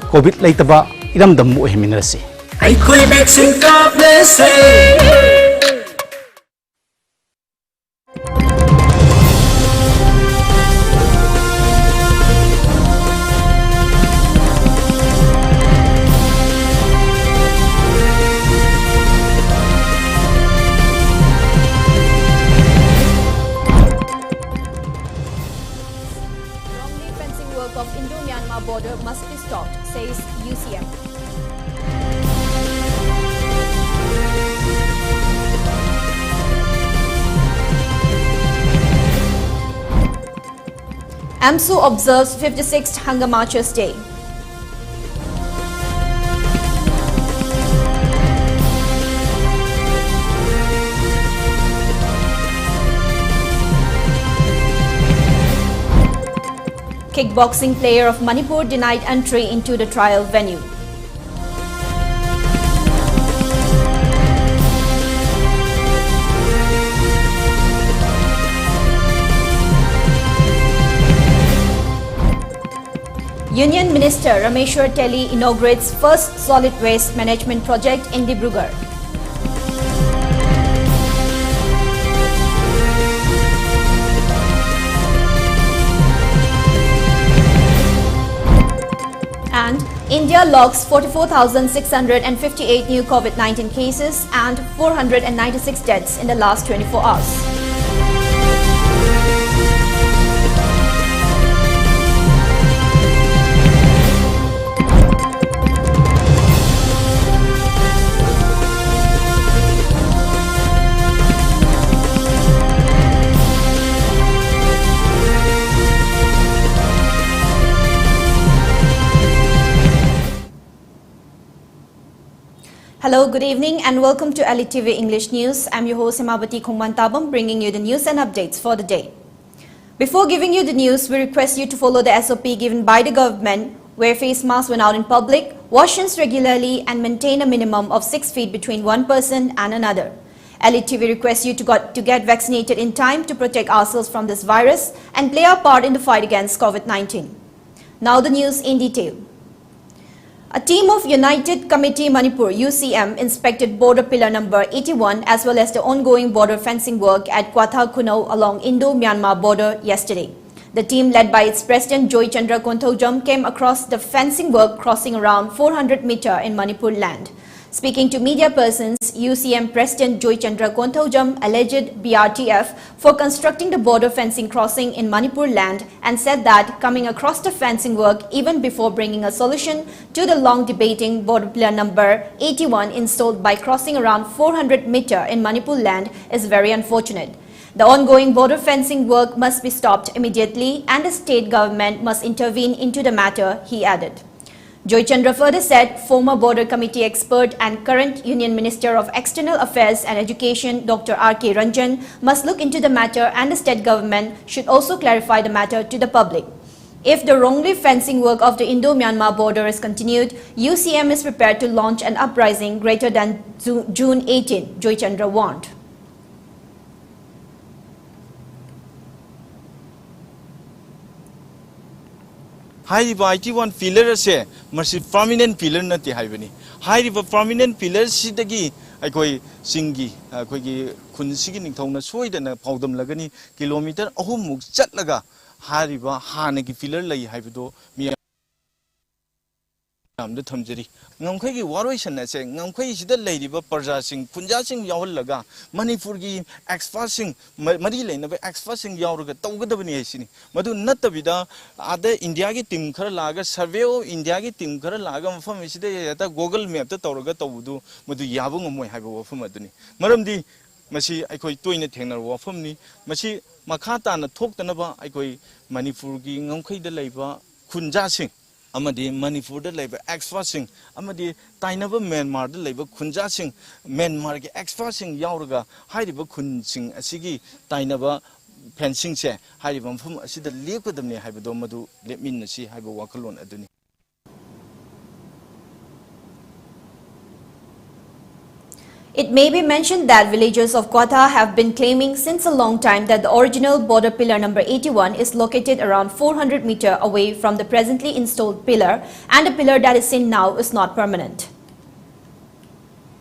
COVID leitaba iramdam mu heminrasi. Aikoi vaccine kaplese. Of Indo-Myanmar border must be stopped, says UCM. AMSU observes 56th Hunger Marchers Day. Kickboxing player of Manipur denied entry into the trial venue. Union Minister Rameshwar Telly inaugurates first solid waste management project in Dibrugarh. And India logs 44,658 new COVID-19 cases and 496 deaths in the last 24 hours. Hello, good evening and welcome to ELITETV English News. I'm your host HEMABATI bringing you the news and updates for the day. Before giving you the news, we request you to follow the SOP given by the government, wear face masks when out in public, wash hands regularly and maintain a minimum of 6 feet between one person and another. ELITETV requests you to get vaccinated in time to protect ourselves from this virus and play our part in the fight against COVID-19. Now the news in detail. A team of United Committee Manipur UCM inspected border pillar number 81 as well as the ongoing border fencing work at Kwatha Kunau along Indo-Myanmar border yesterday. The team led by its president Joy Chandra Konthojam came across the fencing work crossing around 400 meter in Manipur land. Speaking to media persons, UCM President Joy Chandra Konthojam alleged BRTF for constructing the border fencing crossing in Manipur land and said that coming across the fencing work even before bringing a solution to the long debating border pillar number 81 installed by crossing around 400 meter in Manipur land is very unfortunate. The ongoing border fencing work must be stopped immediately and the state government must intervene into the matter, he added. Joy Chandra further said former border committee expert and current Union Minister of External Affairs and Education Dr. R.K. Ranjan must look into the matter and the state government should also clarify the matter to the public. If the wrongly fencing work of the Indo-Myanmar border is continued, UCM is prepared to launch an uprising greater than June 18, Joy Chandra warned. IT1 pillar se mercy prominent pillar na ti haibani prominent pillar sidagi aikoi singi akoigi khunsigi ningthona soidana paudam lagani kilometer ahum muk chatlaga hanagi pillar lai haibido mi amda thamjari ngamkhai gi waroisan na se ngamkhai sida leiriba parja sing punja sing yawallaga manipur gi expert sing mari leina ba expert sing yawraga tawgadabani haisini madu natabida ada india gi team khara laga survey of india gi team khara laga mafam sida yata google map ta tawraga tawdu madu yabu ngamoi haiba wafam aduni maramdi masi aikoi toina thengnar wafam ni masi makha ta na thoktana ba aikoi manipur gi ngamkhai da leiba khunja sing amadi Manipur da leba expert sing amadi tainaba Myanmar da leba khunja sing Myanmar ge expert sing yauraga hairiba khun sing asigi tainaba fencing se hairiba mfum asida lepkadamne haibado madu lepmin asi haiba wakalon aduni. It may be mentioned that villagers of Kwata have been claiming since a long time that the original border pillar number 81 is located around 400 meters away from the presently installed pillar, and the pillar that is seen now is not permanent.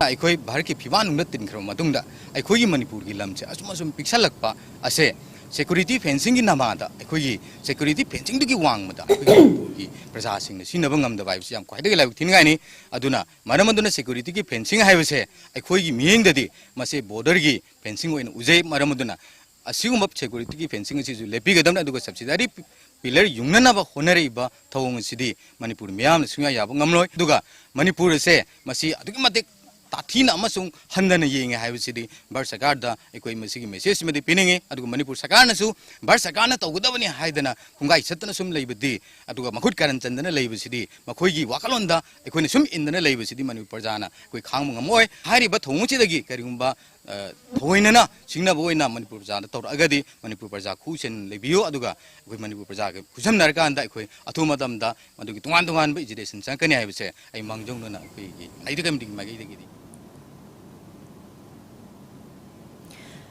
अखोई भारत की फिवान उन्नत तिनखर मतुंगदा अखोई मणिपुर की लमचे assume पिक्सलकपा असे security fencing की नमादा अखोई security fencing की वांगमदा मणिपुर की प्रशासन सिनब ngam वाइब से ख्वाइदगी लाइक थिनगाइनी अदुना मरमदुना security की fencing हाइबसे अखोई की मियंगददी मसे border की fencing ओइन उजे मरमदुना असिगुम security की fencing से लेपिगदम अदुगा subsidiary pillar yungnanaba honareba thawong sidi Manipur miyam sunga yabo ngamloi duga Manipur se masi adugi matik tathina amasung handana yenge haibsidi bar sarkar da ekoi masi message medi pininge aduga Manipur sarkar na su bar sarkar na tawgudabani haidana kungai satna sum leibdi aduga makhut karan chandana leibsidi makhoi gi wakalonda ekoi sum indana leibsidi Manipur jana koi khang ngamoi hairiba thawong chidagi karigumba thoinana singna boina Manipur jana tawragadi Manipur parja khusen lebiyo aduga ekoi Manipur parja ke khusam narkanda ekoi athumadam da madugi tungan tungan ba ejidation sankani haibse ai mangjong na ekoi gi aidagam dig magi digi.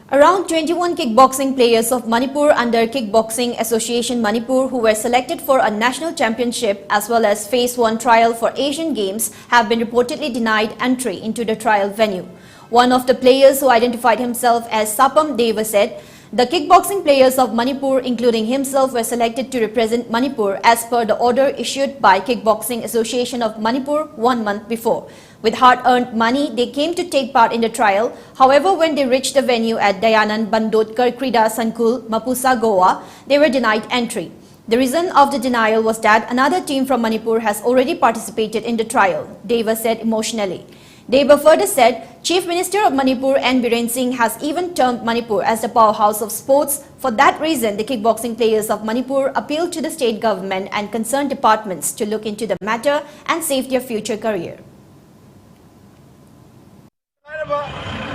Around 21 kickboxing players of Manipur under Kickboxing Association Manipur who were selected for a national championship as well as Phase 1 trial for Asian Games have been reportedly denied entry into the trial venue. One of the players who identified himself as Sapam Deva said, the kickboxing players of Manipur, including himself, were selected to represent Manipur as per the order issued by Kickboxing Association of Manipur 1 month before. With hard-earned money, they came to take part in the trial. However, when they reached the venue at Dayanand Bandotkar Krida Sankul, Mapusa, Goa, they were denied entry. The reason of the denial was that another team from Manipur has already participated in the trial, Deva said emotionally. Deva further said, Chief Minister of Manipur N. Biren Singh has even termed Manipur as the powerhouse of sports. For that reason, the kickboxing players of Manipur appealed to the state government and concerned departments to look into the matter and save their future career.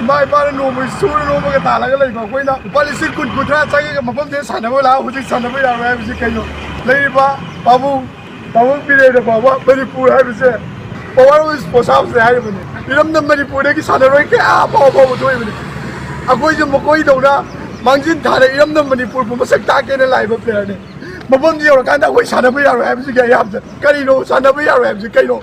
My father no was soon over the Talaga, when the policy could go to the Sanavola, which is Sanavilla, Ladiba, Babu, Babu period of Manipur, I would say. What was for South Island? You know, the Manipur is on the right. I'm going to Mokoidona, Manjin Tana, you know, the Manipur, Masaka, and a live of planet. Mabunji or Kanda, which Sanavilla Rams, Karino, Sanavilla Rams, Kano.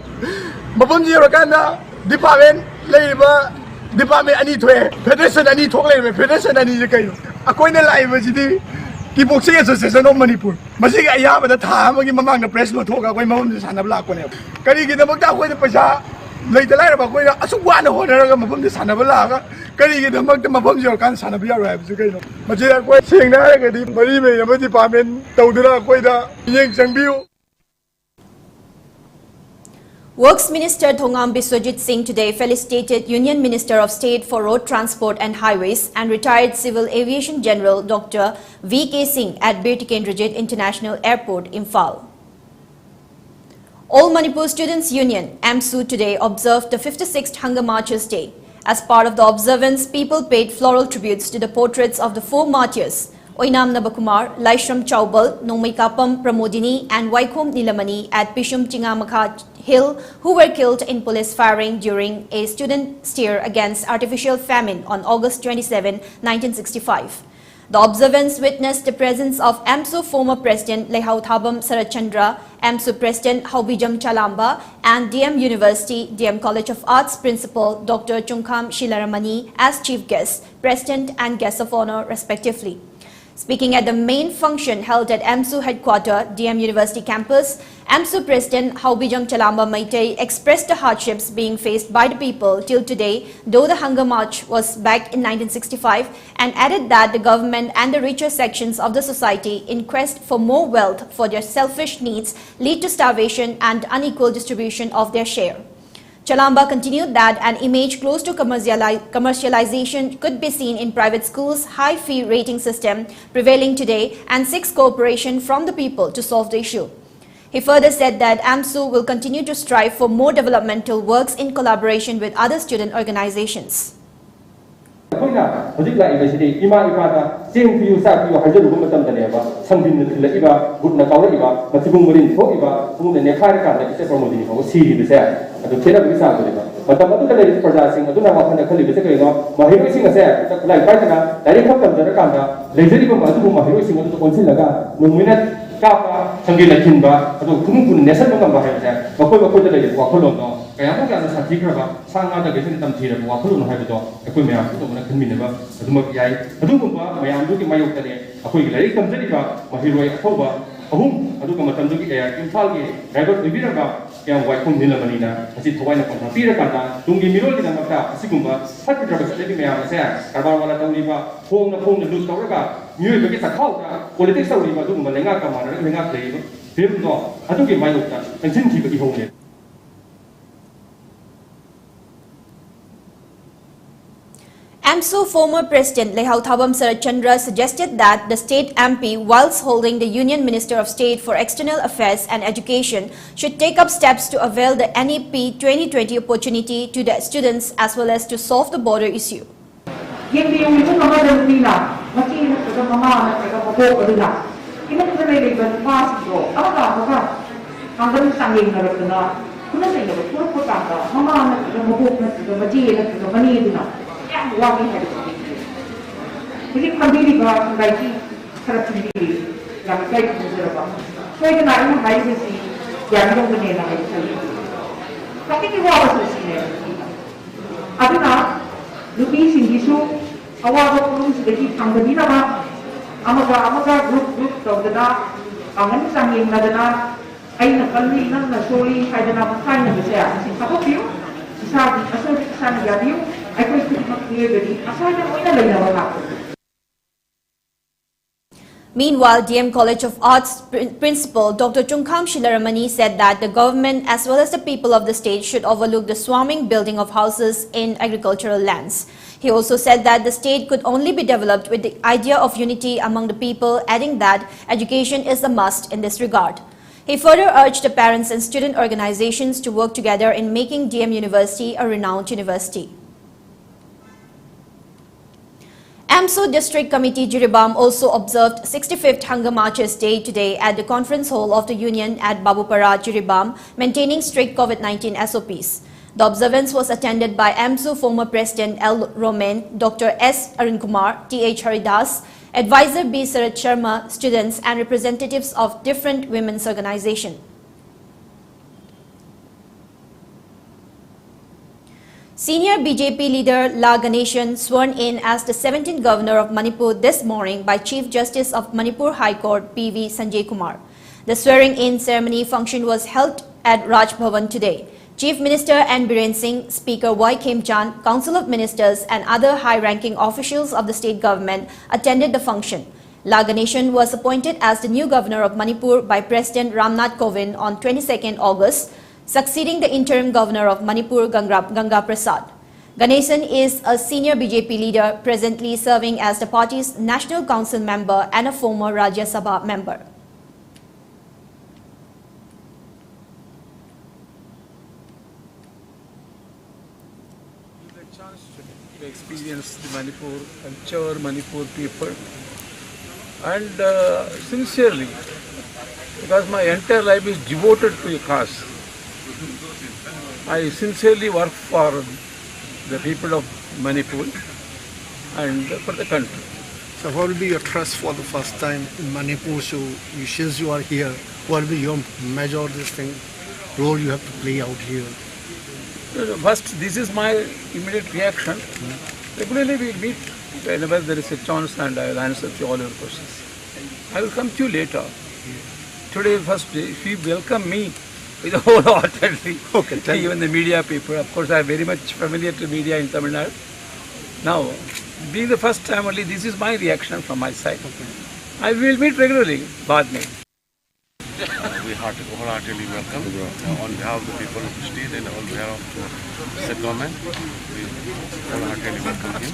Mabunji or Kanda, Department, Labor. Department I need to Federation I need to claim Federation I need to go. According to live with the Kickboxing Association of Manipur. Masika Yab at the time when among the press will talk away moments and a black one. Can you get about that way the Pasha? Later light about where I saw one order from the son of a lager. Can you get among them upon your son of your raps again? Major quite saying that I believe me, the department, Todura, Queda, Yanks and Bill. Works Minister Thongam Biswajit Singh today felicitated Union Minister of State for Road Transport and Highways and retired Civil Aviation General Dr. V.K. Singh at Bir Tikendrajit International Airport, Imphal. All Manipur Students Union, AMSU, today observed the 56th Hunger Marchers Day. As part of the observance, people paid floral tributes to the portraits of the 4 martyrs, Oinam Nabakumar, Laishram Chaubal, Nomaikapam Pramodini and Waikom Nilamani at Pishum Chingamakha Hill, who were killed in police firing during a student stir against artificial famine on August 27, 1965. The observance witnessed the presence of AMSU former President Lehau Thabam Sarachandra, AMSU President Haubijam Chalamba, and DM University, DM College of Arts Principal Dr. Chungkham Shilaramani as chief guests, President and guests of honor respectively. Speaking at the main function held at AMSU headquarters, DM University campus, AMSU President Haubijam Chalamba Maitei expressed the hardships being faced by the people till today, though the hunger march was back in 1965, and added that the government and the richer sections of the society in quest for more wealth for their selfish needs lead to starvation and unequal distribution of their share. Chalamba continued that an image close to commercialization could be seen in private schools' high fee rating system prevailing today and seeks cooperation from the people to solve the issue. He further said that AMSU will continue to strive for more developmental works in collaboration with other student organizations. ꯃꯇꯝ ꯑꯗꯨꯗ ꯂꯩꯔꯤꯕ ꯄ꯭ꯔꯖꯥꯁꯤꯡ ꯑꯗꯨꯅ ꯋꯥꯈꯜꯗ ꯈꯜꯂꯤꯕꯁꯦ ꯀꯔꯤꯅꯣ ꯃꯍꯩꯔꯣꯏꯁꯤꯡ ꯑꯁꯦ ꯂꯥꯏꯔꯤꯛ ꯄꯥꯏꯗꯅ ꯂꯥꯏꯔꯤꯛ ꯈꯛ ꯇꯝꯖꯔꯀꯥꯟꯗ ꯂꯩꯖꯔꯤꯕ ꯑꯗꯨꯕꯨ ꯃꯍꯩꯔꯣꯏꯁꯤꯡ ꯑꯗꯨꯗ ꯑꯣꯟꯁꯤꯜꯂꯒ ꯅꯣꯡꯃꯩꯅ ꯀꯥꯞꯄ ꯁꯪꯒꯦ ꯂꯩꯈꯤꯟꯕ ꯑꯗꯨꯒ ꯈꯨꯃꯨꯛ ꯄꯨꯟꯅ ꯅꯦꯠꯁꯟꯕ ꯉꯝꯕ ꯍꯥꯏꯕꯁꯦ ꯃꯈꯣꯏꯗ ꯂꯩꯔꯤꯕ ꯋꯥꯈꯜꯂꯣꯟꯗꯣ ꯀꯌꯥꯃꯨꯛ ꯌꯥꯝꯅ ꯁꯥꯊꯤꯈ꯭ꯔꯕ ꯁꯥ ꯉꯥꯗꯒꯤꯁꯨ ꯇꯝꯊꯤꯔꯕ ꯋꯥꯈꯜꯂꯣꯟ ꯍꯥꯏꯕꯗꯣ ꯑꯩꯈꯣꯏ ꯃꯌꯥꯝ ꯄꯨꯝꯅꯃꯛꯅ ꯈꯟꯃꯤꯟꯅꯕ ꯑꯗꯨꯃꯛ ꯌꯥꯏ ꯑꯗꯨꯒꯨꯝꯕ ꯃꯌꯥꯝꯗꯨꯒꯤ ꯃꯥꯌꯣꯛꯇꯅꯦ ꯑꯩꯈꯣꯏꯒꯤ ꯂꯥꯏꯔꯤꯛ ꯇꯝꯖꯔꯤꯕ ꯃꯍꯩꯔꯣꯏ ꯑꯐꯧꯕ ꯑꯍꯨꯝ ꯑꯗꯨꯒ ꯃꯇꯝꯗꯨꯒꯤ ꯏꯝꯐꯥꯜꯒꯤ ꯗ꯭राꯏꯚꯔ ꯑꯣꯏꯕꯤꯔꯒ ꯌꯥꯝ ꯋꯥꯏꯈꯣꯡ ꯅꯤꯜꯂꯕꯅꯤꯅ ꯉꯁꯤ ꯊꯋꯥꯏꯅ ꯄꯟꯊꯥ ꯄꯤꯔꯀꯥꯟꯗ ꯇꯨꯡꯒꯤ ꯃꯤꯔꯣꯜꯒꯤꯗꯃꯛꯇ ꯑꯁꯤꯒꯨꯝꯕ ꯐꯠꯇ꯭ꯔꯕ ꯆꯠꯅꯕꯤ ꯃꯌꯥꯝ ꯑꯁꯦ ꯀꯔꯕꯥꯔ ꯋꯥꯂꯥ ꯇꯧꯔꯤꯕ ꯐꯣꯡꯅ ꯂꯨꯠ ꯇꯧꯔꯒ ꯃꯤꯑꯣꯏꯕꯒꯤ ꯆꯈꯥꯎꯗ ꯄꯣꯂꯤꯇꯤꯛꯁ ꯇꯧꯔꯤꯕ ꯑꯗꯨꯒꯨꯝꯕ ꯂꯩꯉꯥꯛꯀ ꯃꯥꯟꯅꯔꯒ ꯂꯩꯉꯥꯛ ꯂꯩꯔꯤꯕ ꯐꯤꯕꯝꯗꯣ ꯑꯗꯨꯒꯤ ꯃꯥꯌꯣꯛꯇ ꯆꯪꯁꯤꯟꯈꯤꯕ ꯏꯍꯧꯅꯦ. AMSU former President Lehau Thabam Sarat Chandra suggested that the state MP, whilst holding the Union Minister of State for External Affairs and Education, should take up steps to avail the NEP 2020 opportunity to the students as well as to solve the border issue. Meanwhile, DM College of Arts Principal Dr. Chungkham Shilaramani said that the government as well as the people of the state should overlook the swarming building of houses in agricultural lands. He also said that the state could only be developed with the idea of unity among the people, adding that education is a must in this regard. He further urged the parents and student organizations to work together in making DM University a renowned university. AMSU District Committee Jiribam also observed 65th Hunger Marches Day today at the conference hall of the Union at Babupara, Jiribam, maintaining strict COVID-19 SOPs. The observance was attended by AMSU former President L. Romain, Dr. S. Arunkumar, T.H. Haridas, Advisor B. Sarat Sharma, students and representatives of different women's organizations. Senior BJP leader La Ganeshan sworn in as the 17th Governor of Manipur this morning by Chief Justice of Manipur High Court P.V. Sanjay Kumar. The swearing-in ceremony function was held at Raj Bhavan today. Chief Minister N. Biren Singh, Speaker Y. Kim Chan, Council of Ministers and other high-ranking officials of the state government attended the function. La Ganeshan was appointed as the new Governor of Manipur by President Ramnath Kovind on 22nd August, succeeding the interim Governor of Manipur, Ganga Prasad. Ganesan is a senior BJP leader presently serving as the party's National Council member and a former Rajya Sabha member. A chance to experience the Manipur culture, Manipur people, and sincerely, because my entire life is devoted to a cause. I sincerely work for the people of Manipur and for the country. So what will be your trust for the first time in Manipur? So since you are here, what will be your major role you have to play out here? First, this is my immediate reaction. Regularly we meet whenever there is a chance and I will answer to all your questions. I will come to you later. Today, first, if you welcome me with wholeheartedly, even the media people, of course I am very much familiar to media in Tamil Nadu. Now, being the first time only, this is my reaction from my side. I will meet regularly, baad mein. We wholeheartedly welcome on behalf of the people of the state and on behalf of the government. We wholeheartedly welcome him,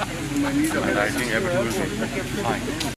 and I think everything will be fine.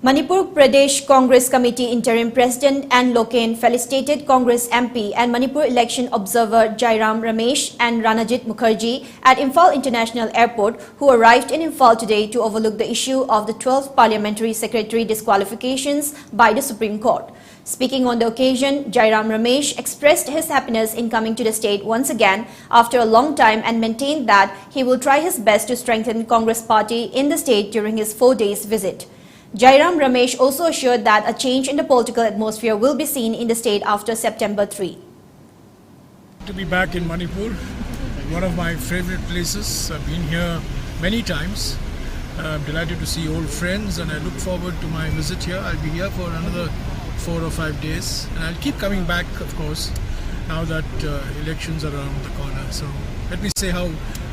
Manipur Pradesh Congress Committee Interim President N. Loken felicitated Congress MP and Manipur election observer Jairam Ramesh and Ranajit Mukherjee at Imphal International Airport, who arrived in Imphal today to overlook the issue of the 12th Parliamentary Secretary disqualifications by the Supreme Court. Speaking on the occasion, Jairam Ramesh expressed his happiness in coming to the state once again after a long time and maintained that he will try his best to strengthen Congress party in the state during his 4 days visit. Jairam Ramesh also assured that a change in the political atmosphere will be seen in the state after September 3. To be back in Manipur, one of my favorite places. I've been here many times. I'm delighted to see old friends and I look forward to my visit here. I'll be here for another 4 or 5 days and I'll keep coming back, of course, now that elections are around the corner. So let me say how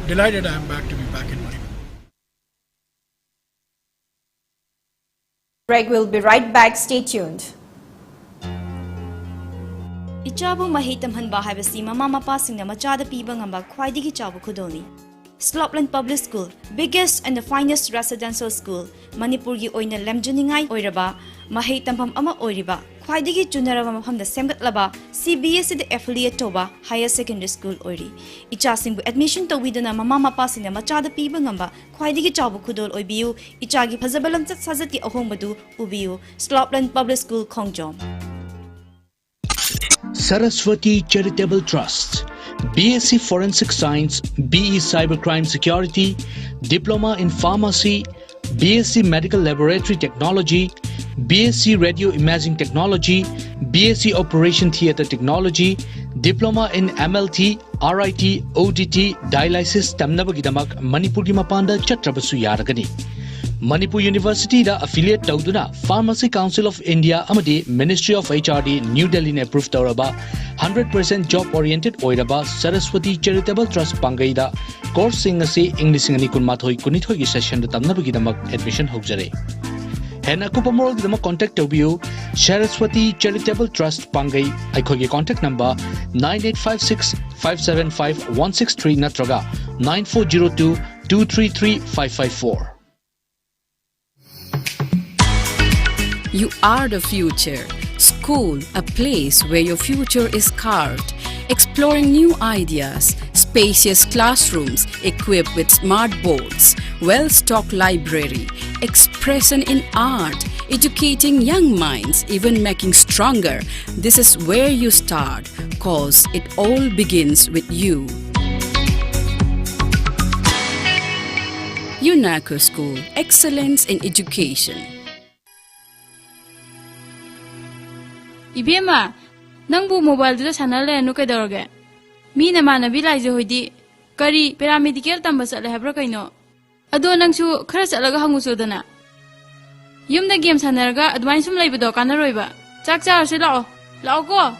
delighted I am to be back in Manipur. Greg will be right back. Stay tuned. Ichabu mahitam hanba haibasi mama mapa singna machada piba ngamba khwaidigi chabu khudoni. Slopland Public School, biggest and the finest residential school, Manipur gi oina lemjuningai oiraba, mahei tampam ama oiriba, khwaidigi junaraba mafamda semgatlaba, CBSE the affiliate toba higher secondary school oiri. Icha singbu admission towiduna mama mapa singna machada piba ngamba khwaidigi chabu khudol oibiu, ichagi phazabalam chat sajati ahombadu ubiu, Slopland Public School Khongjom. Saraswati Charitable Trust, BSc Forensic Science, BE Cybercrime Security, Diploma in Pharmacy, BSc Medical Laboratory Technology, BSc Radio Imaging Technology, BSc Operation Theatre Technology, Diploma in MLT, RIT, ODT, Dialysis Tamnabagidamak, Manipur gi mapanda chatrabasu yaragani. Manipur University da affiliate tauduna Pharmacy Council of India amadi Ministry of HRD New Delhi ne approved tauraba 100% job oriented oiraba Saraswati Charitable Trust pangai da course sing ase English ngani kunmathoi kunithoi gi session da tamnabagi damak admission hojare. Hena kupamorol damak contact tobiu Saraswati Charitable Trust pangai aikhogi contact number 9856 575 163 natraga 9402 233 554. You are the future. School, a place where your future is carved. Exploring new ideas, spacious classrooms equipped with smart boards, well-stocked library, expression in art, educating young minds, even making stronger. This is where you start, cause it all begins with you. UNACO School, excellence in education. Ibema, nangbu mobile dita channel le anu kaidoroge. Mi na mana bilai je hoidi. Kari paramedical tamba sale habra kaino. Ado nangsu khara chalaga hangu sodana. Yumda game sanaraga advance sum laiba do kana roiba. Chak char se lao. Lao ko.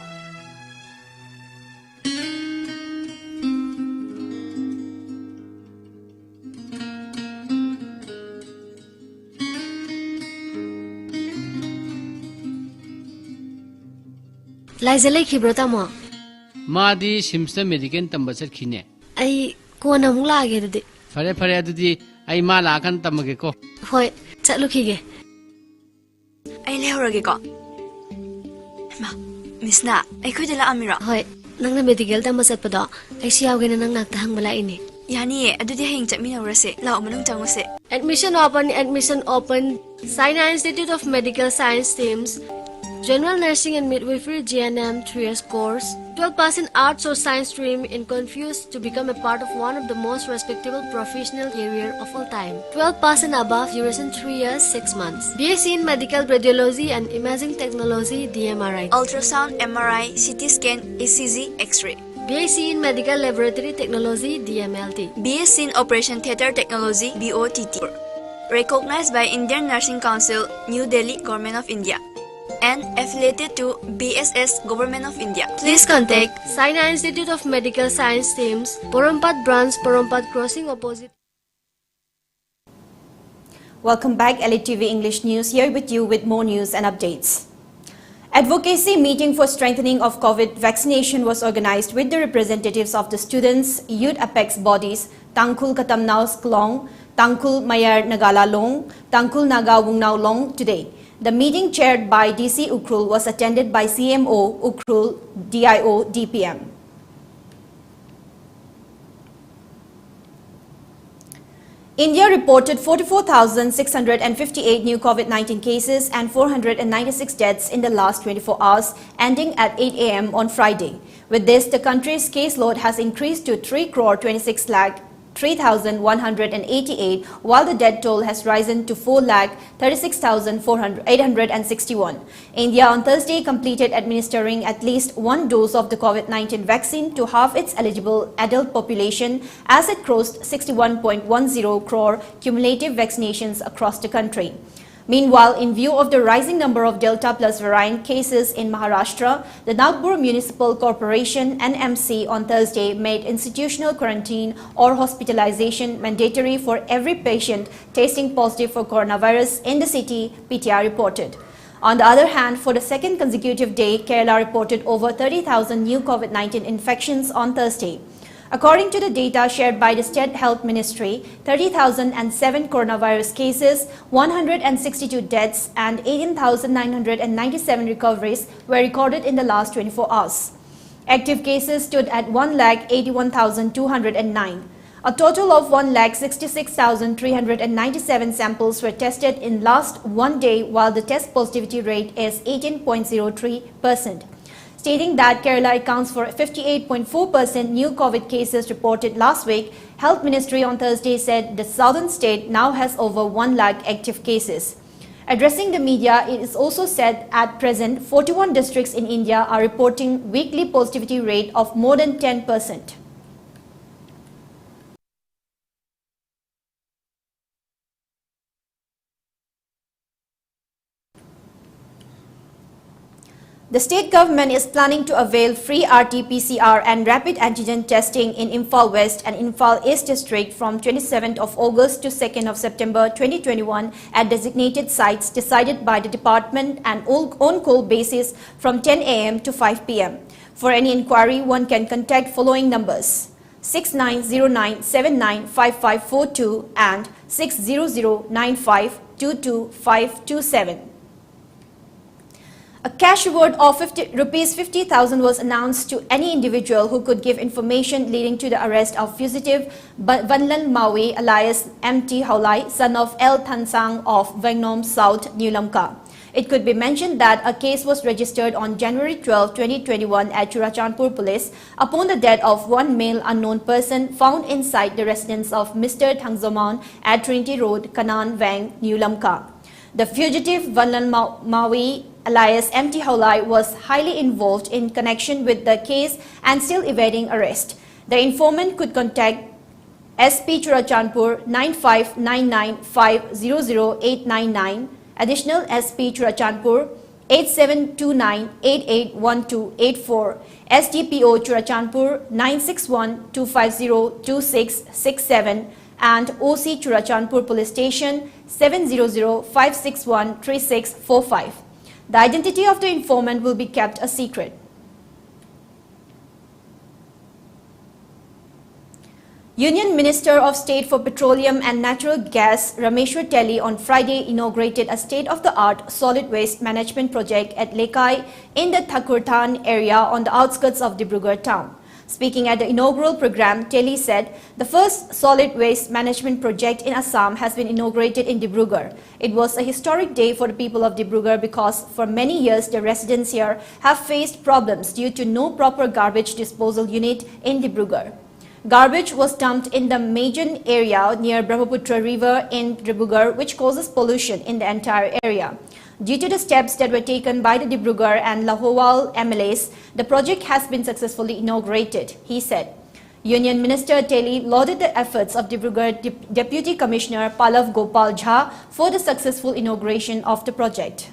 Laizalai khibrata mo. Madi Simsta Medical Tambasat Kine. I kona mula aged. Fare adudi ay mala kan tamage ko. Hoy, chatlukige. Ay lehorage ko. Ma, Miss Na, ay ko dala amira. Hoy, nang na medical tambasat pa do. Ay siyaw gina nang naktahang bala ini. Yani, adudi hing chakmin orase. Lao manung changose. Admission open. Sina Institute of Medical Science teams. General Nursing and Midwifery GNM 3 years course, 12 pass in Arts or Science stream in confused to become a part of one of the most respectable professional career of all time. 12 pass and above, duration 3 years, 6 months. BSc in Medical Radiology and Imaging Technology DMRI. Ultrasound, MRI, CT scan, ECG, X-ray. BSc in Medical Laboratory Technology DMLT. BSc in Operation Theatre Technology BOTT. Recognized by Indian Nursing Council, New Delhi, Government of India. And affiliated to BSS Government of India. Please contact Sina Institute of Medical Science teams, Porompat branch, Porompat crossing opposite. Welcome back, ELITETV English News, here with you with more news and updates. Advocacy meeting for strengthening of COVID vaccination was organized with the representatives of the students, youth apex bodies, Tangkul Katamnaus Klong, Tangkul Mayar Nagala Long, Tangkul Naga Wungnau Long today. The meeting chaired by DC Ukrul was attended by CMO Ukrul, DIO, DPM. India reported 44,658 new COVID-19 cases and 496 deaths in the last 24 hours, ending at 8 a.m. on Friday. With this, the country's caseload has increased to 3,26,03,188, while the death toll has risen to 4,36,861. India on Thursday completed administering at least one dose of the COVID-19 vaccine to half its eligible adult population as it crossed 61.10 crore cumulative vaccinations across the country. Meanwhile, in view of the rising number of Delta plus variant cases in Maharashtra, the Nagpur Municipal Corporation NMC on Thursday made institutional quarantine or hospitalization mandatory for every patient testing positive for coronavirus in the city, PTI reported. On the other hand, for the second consecutive day, Kerala reported over 30,000 new COVID-19 infections on Thursday. According to the data shared by the State Health Ministry, 30,007 coronavirus cases, 162 deaths and 18,997 recoveries were recorded in the last 24 hours. Active cases stood at 1,81,209. A total of 1,66,397 samples were tested in last one day, while the test positivity rate is 18.03%. Stating that Kerala accounts for 58.4% new COVID cases reported last week, Health Ministry on Thursday said the southern state now has over 1 lakh active cases. Addressing the media, it is also said at present 41 districts in India are reporting weekly positivity rate of more than 10%. The state government is planning to avail free RT-PCR and rapid antigen testing in Imphal West and Imphal East district from 27th of August to 2nd of September 2021 at designated sites decided by the department and on-call basis from 10 a.m. to 5 p.m. For any inquiry, one can contact following numbers: 6909795542 and 60095222527. A cash reward of rupees 50,000 was announced to any individual who could give information leading to the arrest of fugitive Vanlan Maui alias MT Haulai, son of El Thansang of Vangnom South, New Lamka. It could be mentioned that a case was registered on January 12, 2021 at Churachandpur Police upon the death of one male unknown person found inside the residence of Mr. Thangzoman at Trinity Road, Kanan Vang, New Lamka. The fugitive Vanlan Maui alias MT Haulai was highly involved in connection with the case and still evading arrest. The informant could contact SP Churachandpur 9599500899, additional SP Churachandpur 8729881284, SDPO Churachandpur 961-250-2667 and OC Churachandpur Police Station 700-561-3645. The identity of the informant will be kept a secret. Union Minister of State for Petroleum and Natural Gas Rameshwar Telly on Friday inaugurated a state-of-the-art solid waste management project at Lekai in the Thakurthan area on the outskirts of Dibrugarh town. Speaking at the inaugural program, Telly said the first solid waste management project in Assam has been inaugurated in Dibrugarh. It was a historic day for the people of Dibrugarh because for many years the residents here have faced problems due to no proper garbage disposal unit in Dibrugarh. Garbage was dumped in the Majan area near Brahmaputra River in Dibrugarh, which causes pollution in the entire area. Due to the steps that were taken by the Dibrugarh and Lahowal MLAs, the project has been successfully inaugurated, he said. Union Minister Telly lauded the efforts of Dibrugarh Deputy Commissioner Pallav Gopal Jha for the successful inauguration of the project.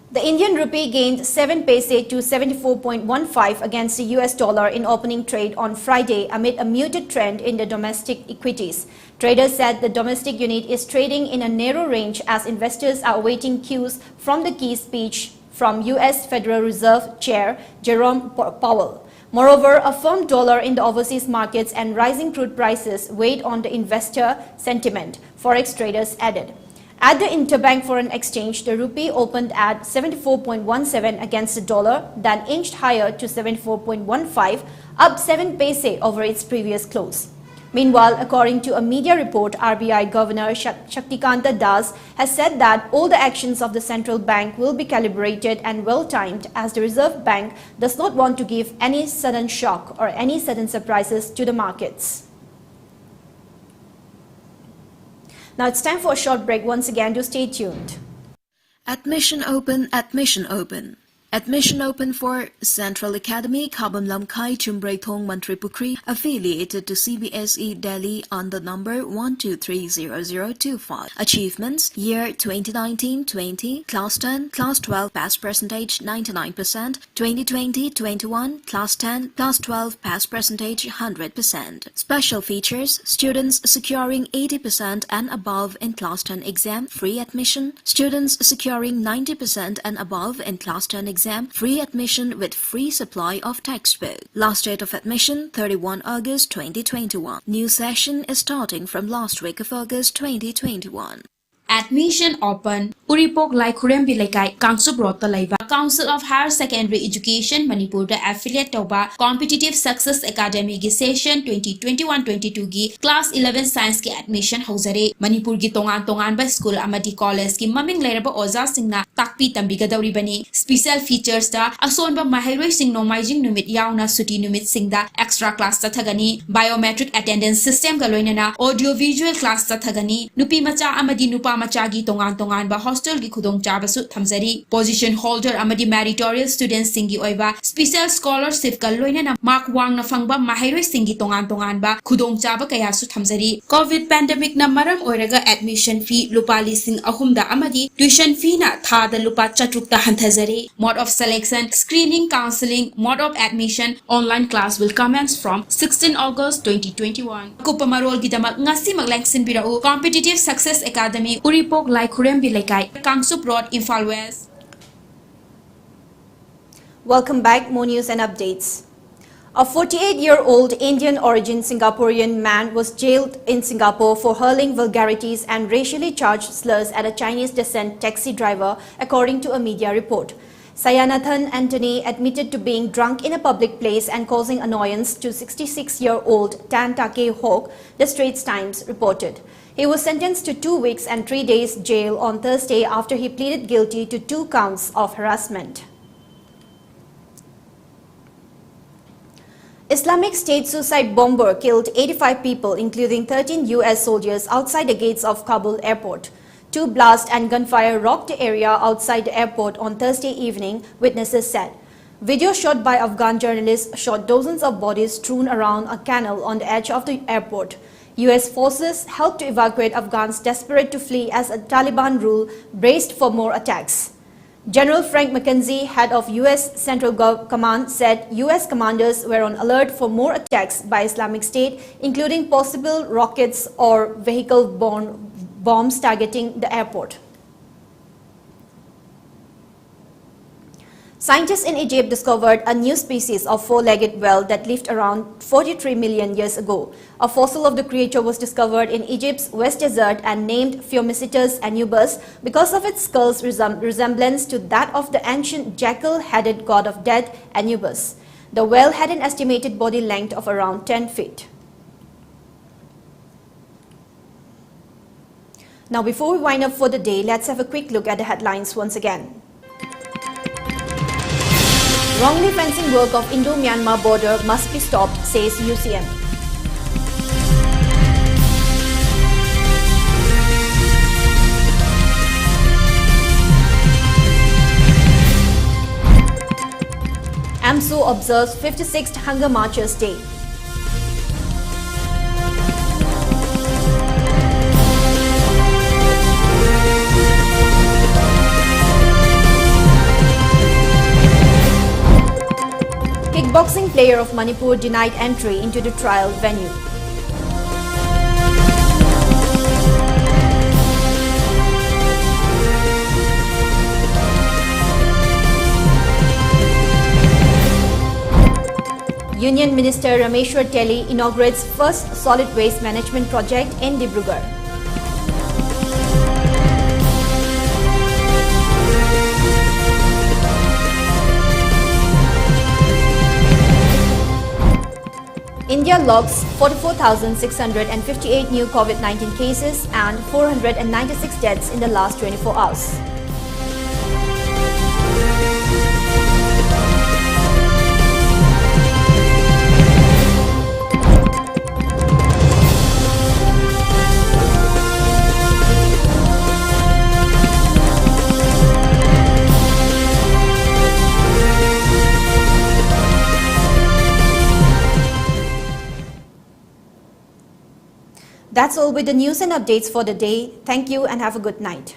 The Indian rupee gained 7 paise to 74.15 against the US dollar in opening trade on Friday amid a muted trend in the domestic equities. Traders said the domestic unit is trading in a narrow range as investors are awaiting cues from the key speech from US Federal Reserve Chair Jerome Powell. Moreover, a firm dollar in the overseas markets and rising crude prices weighed on the investor sentiment, forex traders added. At the interbank foreign exchange, the rupee opened at 74.17 against the dollar, then inched higher to 74.15, up 7 paise over its previous close. Meanwhile, according to a media report, RBI Governor Shaktikanta Das has said that all the actions of the central bank will be calibrated and well-timed, as the Reserve Bank does not want to give any sudden shock or any sudden surprises to the markets. Now it's time for a short break once again, to stay tuned. Admission open, admission open. Admission open for Central Academy Kabam Lamkai Chumbreithong Mantripukri, affiliated to CBSE Delhi on the number 1230025. Achievements: year 2019-20, class 10, class 12 pass percentage 99%, 2020-21, class 10, class 12 pass percentage 100%. Special features: students securing 80% and above in class 10 exam, free admission; students securing 90% and above in class 10 exam, free admission with free supply of textbook. Last date of admission 31 August 2021. New session is starting from last week of August 2021. Admission open. Uripok Laikurembi Lekai, Kangsup Rota Laiba, Council of Higher Secondary Education, Manipur, the affiliate Toba, Competitive Success Academy Gi Session 2021-22 Gi, Class 11 Science Ki Admission Hausare, Manipur Gi Tongan Ba School Amadi College Ki Maming Leraba Oza Singna, Takpi Tambiga Dauribani, Special Features da, Asonba Mahirwe Sing Nomaijing Numit Yauna Suti Numit Singda, Extra Class Tathagani, Biometric Attendance System Galoinana, Audio Visual Class Tathagani, Nupi Macha Amadi Nupa Machagi Tongan Ba Hostel Gi Khudong Chabasu Thamzari, Position Holder Amadi Meritorious Students Singi Oiba, Special Scholarship Galoinana, Mark Wang na Fangba Mahirwe Singi Tongan Ba, Khudong Chaba Kayasu Thamzari. COVID pandemic na maram oiraga admission fee Lupali Sing Ahumda Amadi, tuition fee na Thada Lupa Chatrukta Hantazari. Mode of selection, screening, counseling, mode of admission, online class will commence from 16 August 2021. Kupamarol Gidamak Ngasi Maglangsin Birao, Competitive Success Academy, Uripok Laikurembi Lekai, Kangsup Road, Imphal West. Welcome back, more news and updates. A 48-year-old Indian origin Singaporean man was jailed in Singapore for hurling vulgarities and racially charged slurs at a Chinese descent taxi driver, according to a media report. Sayanathan Anthony admitted to being drunk in a public place and causing annoyance to 66-year-old Tan Take Hok, the Straits Times reported. He was sentenced to 2 weeks and 3 days jail on Thursday after he pleaded guilty to 2 counts of harassment. Islamic State suicide bomber killed 85 people, including 13 US soldiers, outside the gates of Kabul airport. 2 blasts and gunfire rocked the area outside the airport on Thursday evening, witnesses said. Video shot by Afghan journalists showed dozens of bodies strewn around a canal on the edge of the airport. US forces helped to evacuate Afghans desperate to flee as a Taliban rule braced for more attacks. General Frank McKenzie, head of US Central Command, said US commanders were on alert for more attacks by Islamic State, including possible rockets or vehicle-borne bombs targeting the airport. Scientists in Egypt discovered a new species of 4-legged whale that lived around 43 million years ago. A fossil of the creature was discovered in Egypt's West Desert and named Pheomicitus anubis because of its skull's resemblance to that of the ancient jackal-headed god of death, Anubis. The whale had an estimated body length of around 10 feet. Now, before we wind up for the day, let's have a quick look at the headlines once again. Wrongly fencing work of Indo-Myanmar border must be stopped, says UCM. AMSO observes 56th Hunger Marchers Day. Kickboxing player of Manipur denied entry into the trial venue. Union Minister Rameshwar Telly inaugurates first solid waste management project in Dibrugarh. India logs 44,658 new COVID-19 cases and 496 deaths in the last 24 hours. That's all with the news and updates for the day. Thank you and have a good night.